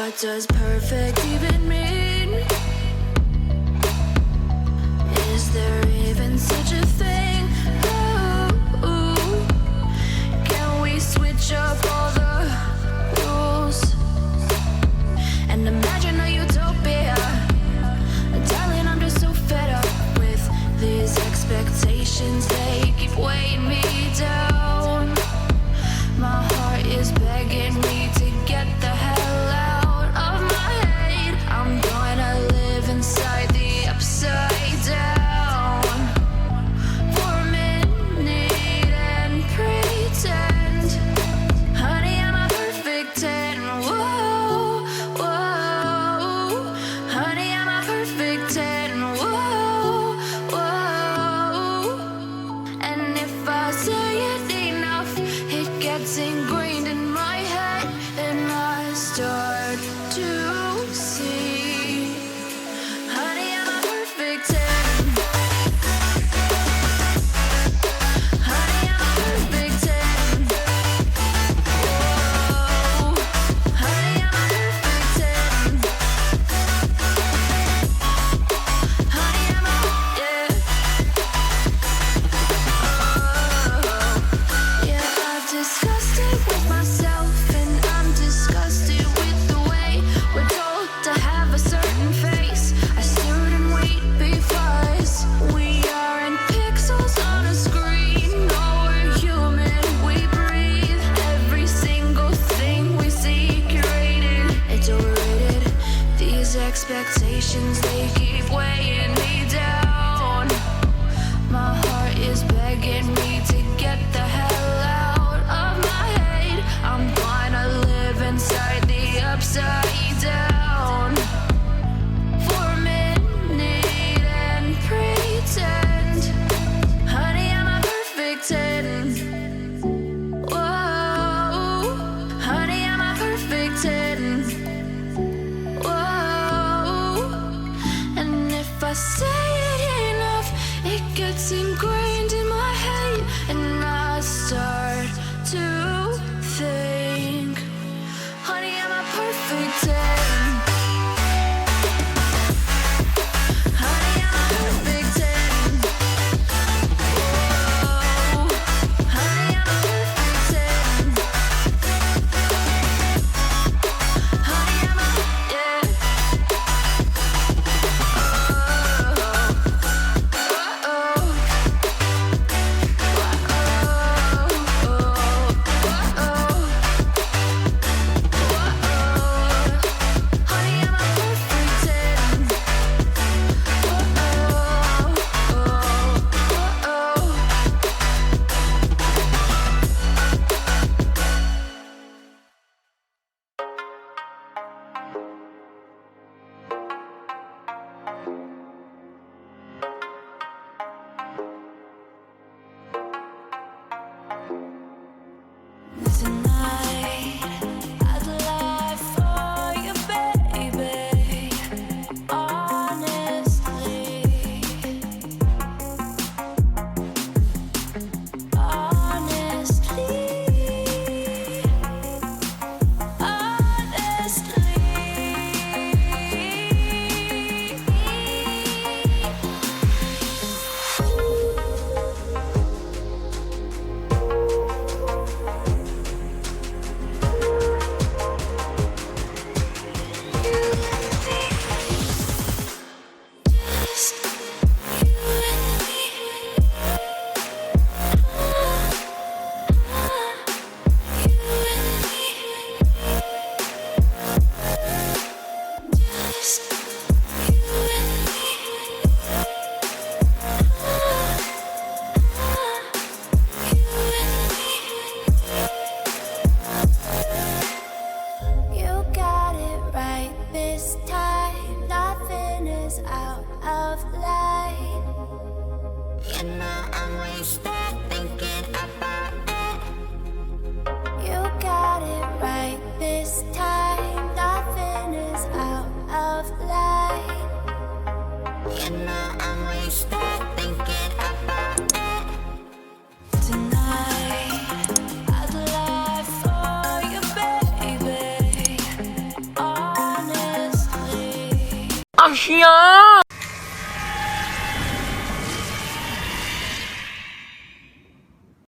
What does perfect even mean? Is there even such a thing? Ooh, can we switch up all the rules and imagine a utopia? Darling, I'm just so fed up with these expectations. They keep weighing me down. My heart is begging me to get the hell out of my head. I'm gonna live inside the upside down for a minute and pretend, honey, I'm a perfect 10. Whoa, whoa, honey, I'm a perfect 10. Whoa, whoa, and if I say it enough, it gets ingrained in my head, and I start to see, honey, I'm a perfect 10. Honey, I'm a perfect 10. Whoa, honey, I'm a perfect 10. Honey, I'm a, yeah. Yeah, I've discussed it with myself, and I'm disgusted with the way we're told to have a certain face, a certain weight, because we aren't pixels on a screen. No, we're human, we breathe. Every single thing we see curated, it's overrated. These expectations, they keep weighing me down. My heart is begging me to get the hell out of my head. I'm gonna live inside the upside down for a minute and pretend, honey, I'm a perfect 10. Whoa, honey, I'm a perfect 10. Whoa, and if I say it enough, it gets ingrained in my head, and I start to think, honey, I'm a perfect 10. Honey, I'm a perfect 10. Whoa, honey, I'm a perfect 10. Honey, I'm a, yeah. Tonight, I'd lie for you, baby. Honestly, honestly. 是呀。